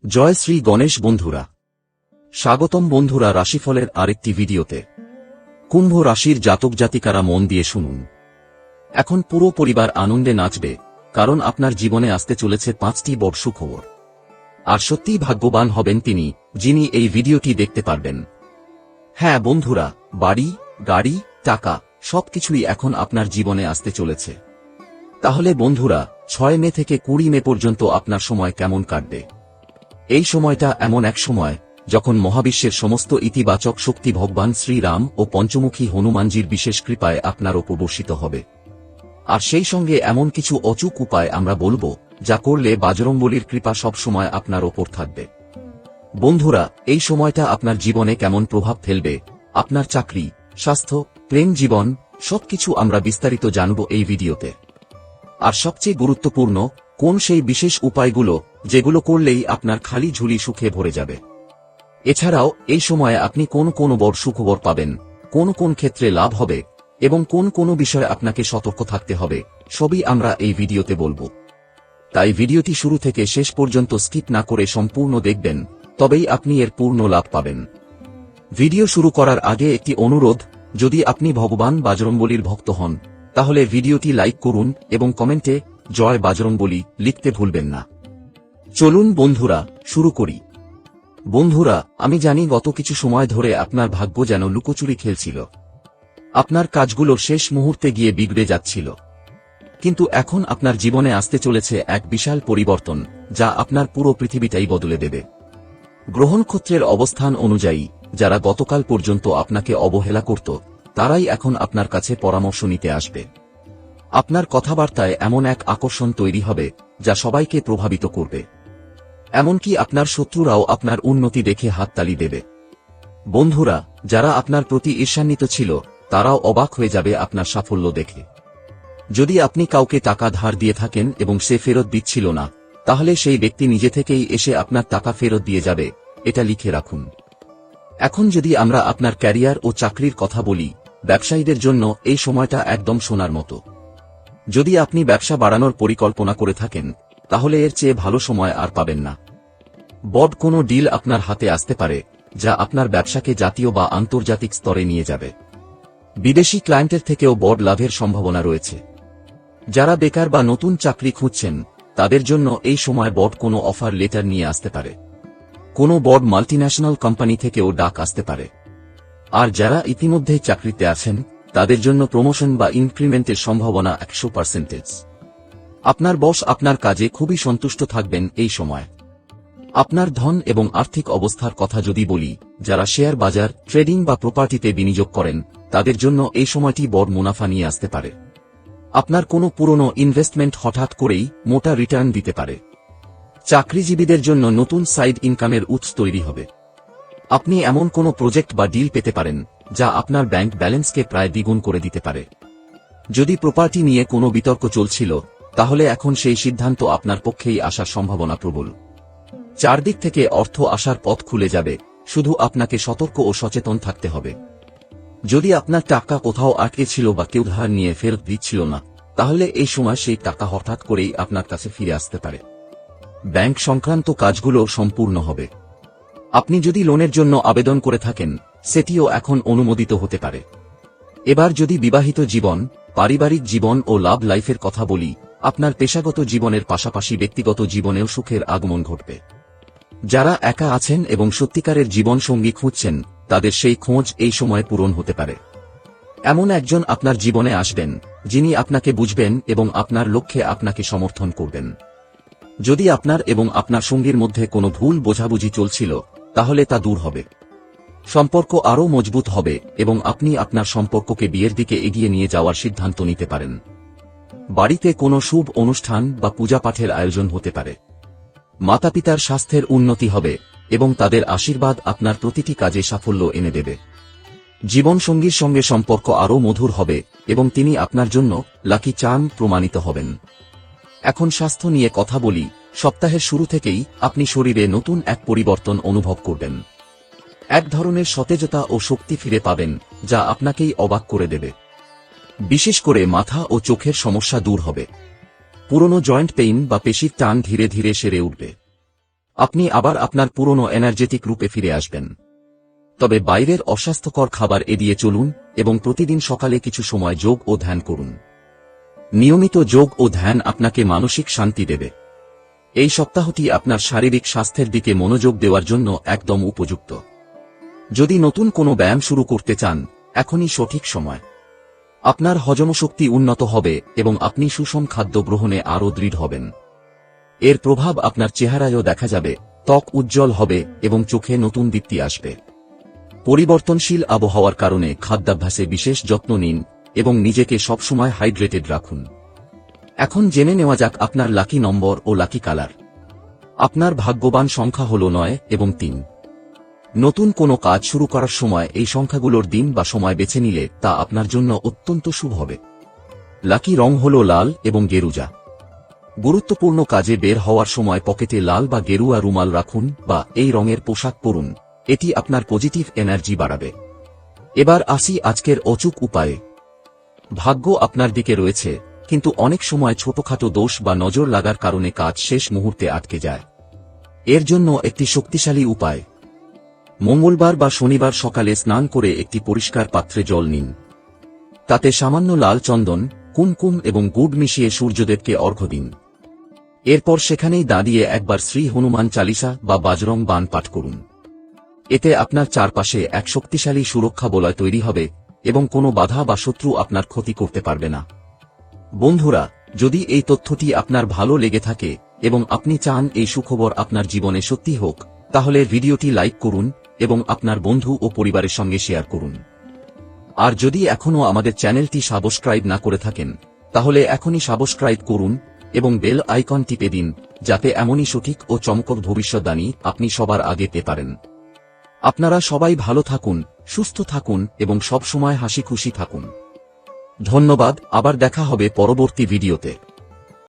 জয় শ্রী গণেশ বন্ধুরা, স্বাগতম বন্ধুরা রাশিফলের আরেকটি ভিডিওতে। কুম্ভ রাশির জাতক জাতিকারা মন দিয়ে শুনুন। এখন পুরো পরিবার আনন্দে নাচবে, কারণ আপনার জীবনে আসতে চলেছে 5টি বড় সুখবর। আর সত্যিই ভাগ্যবান হবেন তিনি, যিনি এই ভিডিওটি দেখতে পারবেন। হ্যাঁ বন্ধুরা, বাড়ি, গাড়ি, টাকা সবকিছুই এখন আপনার জীবনে আসতে চলেছে। তাহলে বন্ধুরা, 6 মে থেকে 20 মে পর্যন্ত আপনার সময় কেমন কাটবে? এই সময়টা এমন এক সময় যখন মহাবিশ্বের সমস্ত ইতিবাচক শক্তি ভগবান শ্রীরাম ও পঞ্চমুখী হনুমানজির বিশেষ কৃপায় আপনার ওপর বর্ষিত হবে। আর সেই সঙ্গে এমন কিছু অচূক উপায় আমরা বলবো, যা করলে বজরংবলীর কৃপা সবসময় আপনার ওপর থাকবে। বন্ধুরা, এই সময়টা আপনার জীবনে কেমন প্রভাব ফেলবে, আপনার চাকরি, স্বাস্থ্য, প্রেম জীবন সবকিছু আমরা বিস্তারিত জানব এই ভিডিওতে। আর সবচেয়ে গুরুত্বপূর্ণ, কোন সেই বিশেষ উপায়গুলো যেগুলো করলেই আপনার খালি ঝুলি সুখে ভরে যাবে। এছাড়াও এই সময়ে আপনি কোন কোন বড় সুখবর পাবেন, কোন কোন ক্ষেত্রে লাভ হবে এবং কোন কোন বিষয়ে আপনাকে সতর্ক থাকতে হবে, সবই আমরা এই ভিডিওতে বলবো। তাই ভিডিওটি শুরু থেকে শেষ পর্যন্ত স্কিপ না করে সম্পূর্ণ দেখবেন, তবেই আপনি এর পূর্ণ লাভ পাবেন। ভিডিও শুরু করার আগে একটি অনুরোধ, যদি আপনি ভগবান বজরংবলীর ভক্ত হন, তাহলে ভিডিওটি লাইক করুন এবং কমেন্টে জয় বজরংবলী লিখতে ভুলবেন না। চলুন বন্ধুরা, শুরু করি। বন্ধুরা, আমি জানি গত কিছু সময় ধরে আপনার ভাগ্য যেন লুকোচুরি খেলছিল। আপনার কাজগুলো শেষ মুহূর্তে গিয়ে বিগড়ে যাচ্ছিল। কিন্তু এখন আপনার জীবনে আসতে চলেছে এক বিশাল পরিবর্তন, যা আপনার পুরো পৃথিবীটাই বদলে দেবে। গ্রহ নক্ষত্রের অবস্থান অনুযায়ী যারা গতকাল পর্যন্ত আপনাকে অবহেলা করত, তারাই এখন আপনার কাছে পরামর্শ নিতে আসবে। আপনার কথাবার্তায় এমন এক আকর্ষণ তৈরি হবে, যা সবাইকে প্রভাবিত করবে। এমনকি আপনার শত্রুরাও আপনার উন্নতি দেখে হাততালি দেবে। বন্ধুরা, যারা আপনার প্রতি ঈর্ষান্বিত ছিল, তারাও অবাক হয়ে যাবে আপনার সাফল্য দেখে। যদি আপনি কাউকে টাকা ধার দিয়ে থাকেন এবং সে ফেরত দিচ্ছিল না, তাহলে সেই ব্যক্তি নিজে থেকেই এসে আপনার টাকা ফেরত দিয়ে যাবে, এটা লিখে রাখুন। এখন যদি আমরা আপনার ক্যারিয়ার ও চাকরির কথা বলি, ব্যবসায়ীদের জন্য এই সময়টা একদম সোনার মতো। যদি আপনি ব্যবসা বাড়ানোর পরিকল্পনা করে থাকেন, তাহলে এর চেয়ে ভালো সময় আর পাবেন না। বড় কোনো ডিল আপনার হাতে আসতে পারে, যা আপনার ব্যবসাকে জাতীয় বা আন্তর্জাতিক স্তরে নিয়ে যাবে। বিদেশি ক্লায়েন্টের থেকেও বড় লাভের সম্ভাবনা রয়েছে। যারা বেকার বা নতুন চাকরি খুঁজছেন, তাদের জন্য এই সময় বড় কোনো অফার লেটার নিয়ে আসতে পারে। কোনো বড় মাল্টিন্যাশনাল কোম্পানি থেকেও ডাক আসতে পারে। আর যারা ইতিমধ্যেই চাকরিতে আছেন, তাদের জন্য প্রমোশন বা ইনক্রিমেন্টের সম্ভাবনা 100%। আপনার বস আপনার কাজে খুবই সন্তুষ্ট থাকবেন এই সময়। আপনার ধন এবং আর্থিক অবস্থার কথা যদি বলি, যারা শেয়ার বাজার, ট্রেডিং বা প্রপার্টিতে বিনিয়োগ করেন, তাদের জন্য এই সময়টি বড় মুনাফা নিয়ে আসতে পারে। আপনার কোনো পুরনো ইনভেস্টমেন্ট হঠাৎ করেই মোটা রিটার্ন দিতে পারে। চাকরিজীবীদের জন্য নতুন সাইড ইনকামের উৎস তৈরি হবে। আপনি এমন কোনো প্রজেক্ট বা ডিল পেতে পারেন, যা আপনার ব্যাংক ব্যালেন্সকে প্রায় দ্বিগুণ করে দিতে পারে। যদি প্রপার্টি নিয়ে কোনো বিতর্ক চলছিল, তাহলে এখন সেই সিদ্ধান্ত আপনার পক্ষেই আসার সম্ভাবনা প্রবল। চারদিক থেকে অর্থ আসার পথ খুলে যাবে, শুধু আপনাকে সতর্ক ও সচেতন থাকতে হবে। যদি আপনার টাকা কোথাও আটকে ছিল বা কেউ ধার নিয়ে ফেরত দিচ্ছিল না, তাহলে এই সময় সেই টাকা হঠাৎ করেই আপনার কাছে ফিরে আসতে পারে। ব্যাংক সংক্রান্ত কাজগুলো সম্পূর্ণ হবে। আপনি যদি লোনের জন্য আবেদন করে থাকেন, সেটিও এখন অনুমোদিত হতে পারে। এবার যদি বিবাহিত জীবন, পারিবারিক জীবন ও লাভ লাইফের কথা বলি, আপনার পেশাগত জীবনের পাশাপাশি ব্যক্তিগত জীবনেও সুখের আগমন ঘটবে। যারা একা আছেন এবং সত্যিকারের জীবন সঙ্গী খুঁজছেন, তাদের সেই খোঁজ এই সময় পূরণ হতে পারে। এমন একজন আপনার জীবনে আসবেন, যিনি আপনাকে বুঝবেন এবং আপনার লক্ষ্যে আপনাকে সমর্থন করবেন। যদি আপনার এবং আপনার সঙ্গীর মধ্যে কোনো ভুল বোঝাবুঝি চলছিল, তাহলে তা দূর হবে। সম্পর্ক আরও মজবুত হবে এবং আপনি আপনার সম্পর্ককে বিয়ের দিকে এগিয়ে নিয়ে যাওয়ার সিদ্ধান্ত নিতে পারেন। বাড়িতে কোনো শুভ অনুষ্ঠান বা পূজাপাঠের আয়োজন হতে পারে। মাতাপিতার স্বাস্থ্যের উন্নতি হবে এবং তাদের আশীর্বাদ আপনার প্রতিটি কাজে সাফল্য এনে দেবে। জীবনসঙ্গীর সঙ্গে সম্পর্ক আরও মধুর হবে এবং তিনি আপনার জন্য লাকি চার্ম প্রমাণিত হবেন। এখন স্বাস্থ্য নিয়ে কথা বলি। সপ্তাহের শুরু থেকেই আপনি শরীরে নতুন এক পরিবর্তন অনুভব করবেন। এক ধরনের সতেজতা ও শক্তি ফিরে পাবেন, যা আপনাকেই অবাক করে দেবে। বিশেষ করে মাথা ও চোখের সমস্যা দূর হবে। পুরনো জয়েন্ট পেইন বা পেশির টান ধীরে ধীরে সেরে উঠবে। আপনি আবার আপনার পুরনো এনার্জেটিক রূপে ফিরে আসবেন। তবে বাইরের অস্বাস্থ্যকর খাবার এড়িয়ে চলুন এবং প্রতিদিন সকালে কিছু সময় যোগ ও ধ্যান করুন। নিয়মিত যোগ ও ধ্যান আপনাকে মানসিক শান্তি দেবে। এই সপ্তাহটি আপনার শারীরিক স্বাস্থ্যের দিকে মনোযোগ দেওয়ার জন্য একদম উপযুক্ত। যদি নতুন কোনো ব্যায়াম শুরু করতে চান, এখনই সঠিক সময়। আপনার হজমশক্তি উন্নত হবে এবং আপনি সুষম খাদ্য গ্রহণে আরও দৃঢ় হবেন। এর প্রভাব আপনার চেহারায়ও দেখা যাবে, ত্বক উজ্জ্বল হবে এবং চোখে নতুন দীপ্তি আসবে। পরিবর্তনশীল আবহাওয়ার কারণে খাদ্যাভ্যাসে বিশেষ যত্ন নিন এবং নিজেকে সবসময় হাইড্রেটেড রাখুন। এখন জেনে নেওয়া যাক আপনার লাকি নম্বর ও লাকি কালার। আপনার ভাগ্যবান সংখ্যা হল 9 এবং 3। নতুন কোনো কাজ শুরু করার সময় এই সংখ্যাগুলোর দিন বা সময় বেছে নিলে তা আপনার জন্য অত্যন্ত শুভ হবে। লাকি রং হল লাল এবং গেরুজা। গুরুত্বপূর্ণ কাজে বের হওয়ার সময় পকেটে লাল বা গেরুয়া রুমাল রাখুন বা এই রঙের পোশাক পরুন, এটি আপনার পজিটিভ এনার্জি বাড়াবে। এবার আসি আজকের অচুক উপায়ে। ভাগ্য আপনার দিকে রয়েছে, কিন্তু অনেক সময় ছোটখাটো দোষ বা নজর লাগার কারণে কাজ শেষ মুহূর্তে আটকে যায়। এর জন্য একটি শক্তিশালী উপায়। মঙ্গলবার বা শনিবার সকালে স্নান করে একটি পরিষ্কার পাত্রে জল নিন। তাতে সামান্য লাল চন্দন, কুমকুম এবং গুড় মিশিয়ে সূর্যদেবকে অর্ঘ্য দিন। এরপর সেখানেই দাঁড়িয়ে একবার শ্রী হনুমান চালিসা বা বাজরং বাণ পাঠ করুন। এতে আপনার চারপাশে এক শক্তিশালী সুরক্ষা বলয় তৈরি হবে এবং কোনো বাধা বা শত্রু আপনার ক্ষতি করতে পারবে না। বন্ধুরা, যদি এই তথ্যটি আপনার ভালো লেগে থাকে এবং আপনি চান এই সুখবর আপনার জীবনে সত্যি হোক, তাহলে ভিডিওটি লাইক করুন এবং আপনার বন্ধু ও পরিবারের সঙ্গে শেয়ার করুন। আর যদি এখনও আমাদের চ্যানেলটি সাবস্ক্রাইব না করে থাকেন, তাহলে এখনই সাবস্ক্রাইব করুন এবং বেল আইকন টিপে দিন, যাতে এমনই সঠিক ও চমকপ্রদ ভবিষ্যদ্বাণী আপনি সবার আগে পেতে পারেন। আপনারা সবাই ভালো থাকুন, সুস্থ থাকুন এবং সবসময় হাসি খুশি থাকুন। ধন্যবাদ। আবার দেখা হবে পরবর্তী ভিডিওতে।